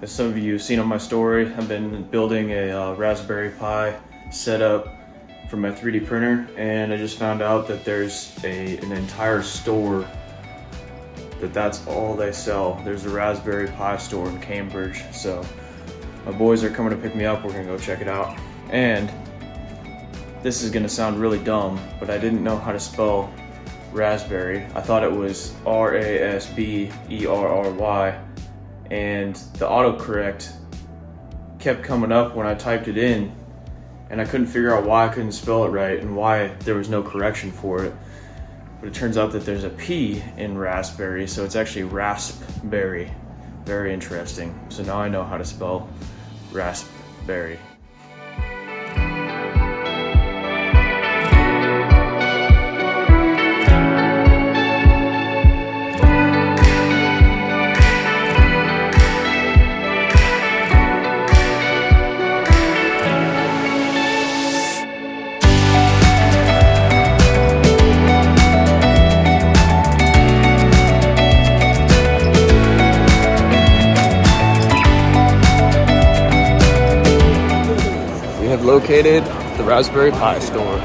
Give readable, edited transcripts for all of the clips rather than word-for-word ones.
As some of you have seen on my story, I've been building a Raspberry Pi setup for my 3D printer, and I just found out that there's an entire store that's all they sell. There's a Raspberry Pi store in Cambridge, so my boys are coming to pick me up. We're gonna go check it out. And this is gonna sound really dumb, but I didn't know how to spell raspberry. I thought it was RASBERRY, and the autocorrect kept coming up when I typed it in, and I couldn't figure out why I couldn't spell it right and why there was no correction for it. But it turns out that there's a P in raspberry, so it's actually raspberry. Very interesting. So now I know how to spell raspberry. Located the Raspberry Pi store.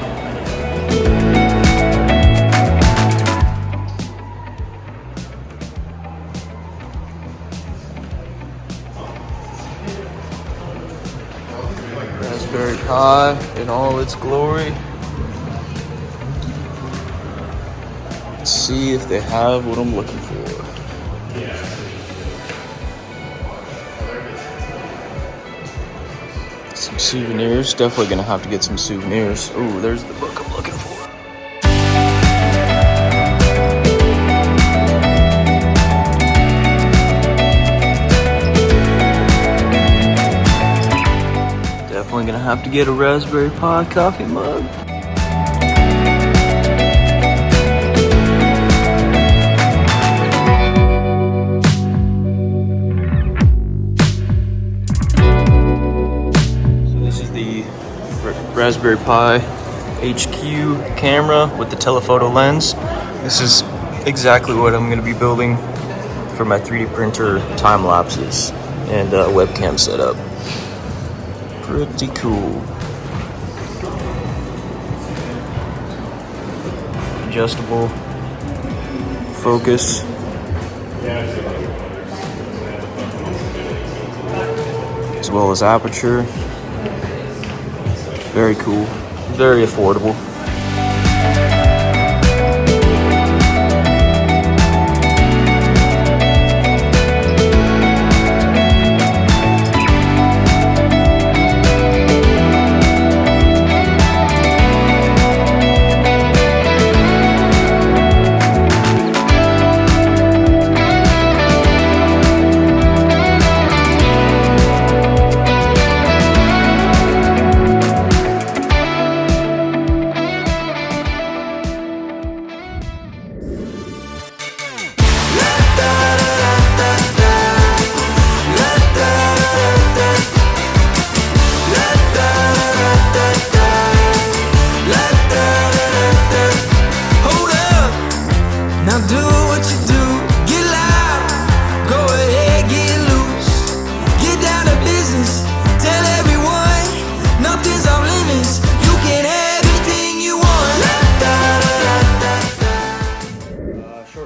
Raspberry Pi in all its glory. Let's see if they have what I'm looking for. Some souvenirs, definitely gonna have to get some souvenirs. Ooh, there's the book I'm looking for. Definitely gonna have to get a Raspberry Pi coffee mug. Raspberry Pi HQ camera with the telephoto lens. This is exactly what I'm going to be building for my 3D printer time lapses and webcam setup. Pretty cool. Adjustable focus. As well as aperture. Very cool, very affordable.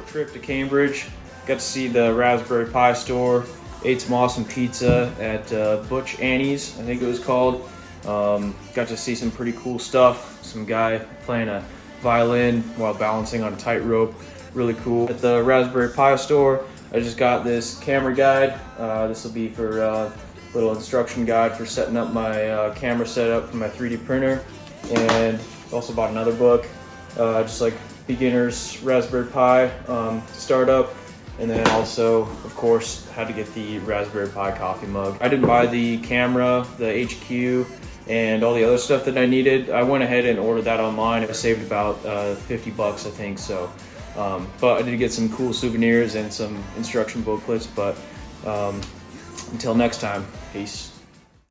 Trip to Cambridge, got to see the Raspberry Pi store, ate some awesome pizza at Butch Annie's, I think it was called. Got to see some pretty cool stuff, some guy playing a violin while balancing on a tightrope, really cool. At the Raspberry Pi store, I just got this camera guide. This will be for a little instruction guide for setting up my camera setup for my 3D printer, and also bought another book, just like beginner's Raspberry Pi startup, and then also, of course, had to get the Raspberry Pi coffee mug. I didn't buy the camera, the HQ, and all the other stuff that I needed. I went ahead and ordered that online. I saved about 50 bucks, I think. So, but I did get some cool souvenirs and some instruction booklets. But until next time, peace.